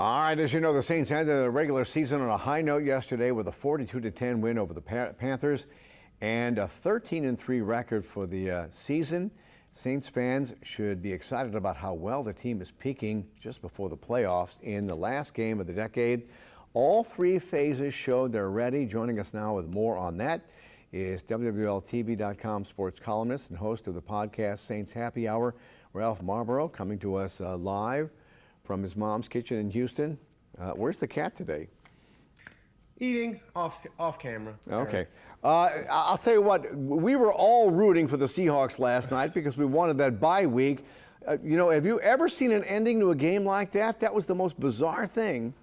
All right, as you know, the Saints ended the regular season on a high note yesterday with a 42-10 win over the Panthers and a 13-3 record for the season. Saints fans should be excited about how well the team is peaking just before the playoffs in the last game of the decade. All three phases showed they're ready. Joining us now with more on that is WWLTV.com sports columnist and host of the podcast Saints Happy Hour, Ralph Marlborough, coming to us live from his mom's kitchen in Houston. Where's the cat today? Eating off camera. Okay. I'll tell you what, we were all rooting for the Seahawks last night because we wanted that bye week. You know, have you ever seen an ending to a game like that? That was the most bizarre thing.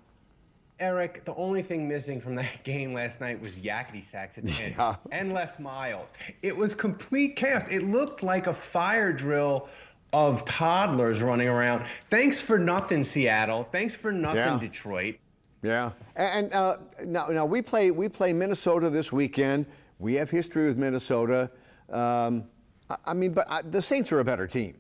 Eric, the only thing missing from that game last night was yakety sacks at the end and Les Miles. It was complete chaos. It looked like a fire drill of toddlers running around. Thanks for nothing, Seattle. Thanks for nothing, Detroit. Yeah, and now we play Minnesota this weekend. We have history with Minnesota. I mean, but the Saints are a better team.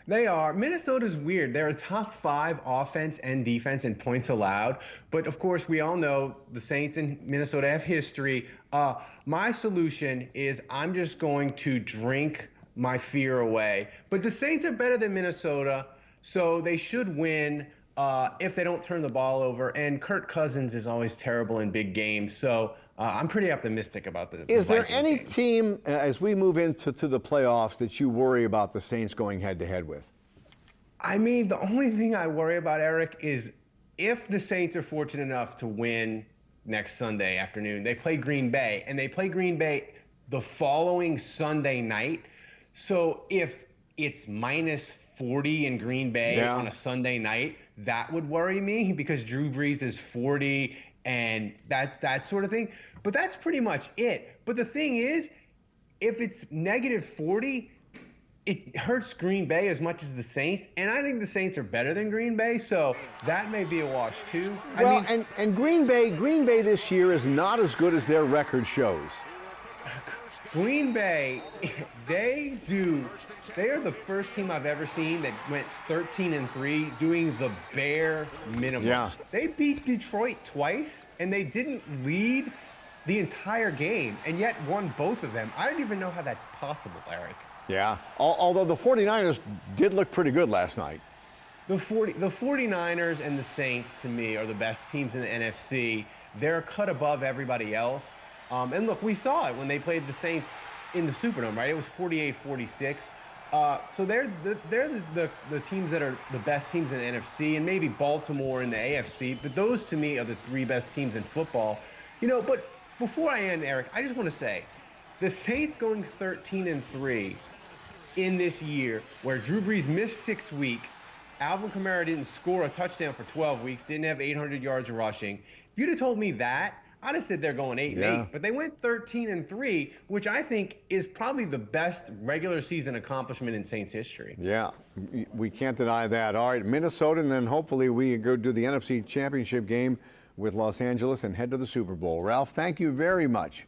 They are. Minnesota's weird. They're a top 5 offense and defense in points allowed. But, of course, we all know the Saints and Minnesota have history. My solution is I'm just going to drink my fear away. But the Saints are better than Minnesota, so they should win if they don't turn the ball over. And Kirk Cousins is always terrible in big games. So I'm pretty optimistic about the Is there Vikings any game. team, as we move into the playoffs, that you worry about the Saints going head-to-head with? I mean, the only thing I worry about, Eric, is if the Saints are fortunate enough to win next Sunday afternoon, they play Green Bay, and they play Green Bay the following Sunday night. So if it's minus 40 in Green Bay on a Sunday night, that would worry me because Drew Brees is 40 and that sort of thing. But that's pretty much it. But the thing is, if it's negative 40, it hurts Green Bay as much as the Saints. And I think the Saints are better than Green Bay, so that may be a wash too. Well, and Green Bay this year is not as good as their record shows. Green Bay, they are the first team I've ever seen that went 13-3 doing the bare minimum. Yeah. They beat Detroit twice, and they didn't lead the entire game, and yet won both of them. I don't even know how that's possible, Eric. Yeah, although the 49ers did look pretty good last night. The 49ers and the Saints, to me, are the best teams in the NFC. They're a cut above everybody else. And look, we saw it when they played the Saints in the Superdome, right? It was 48-46. So they're the teams that are the best teams in the NFC, and maybe Baltimore in the AFC. But those, to me, are the 3 best teams in football. You know, but before I end, Eric, I just want to say, the Saints going 13-3 in this year, where Drew Brees missed 6 weeks, Alvin Kamara didn't score a touchdown for 12 weeks, didn't have 800 yards rushing. If you'd have told me that, I'd have said they're going 8-8, but they went 13-3, which I think is probably the best regular season accomplishment in Saints history. Yeah, we can't deny that. All right, Minnesota, and then hopefully we go do the NFC Championship game with Los Angeles and head to the Super Bowl. Ralph, thank you very much.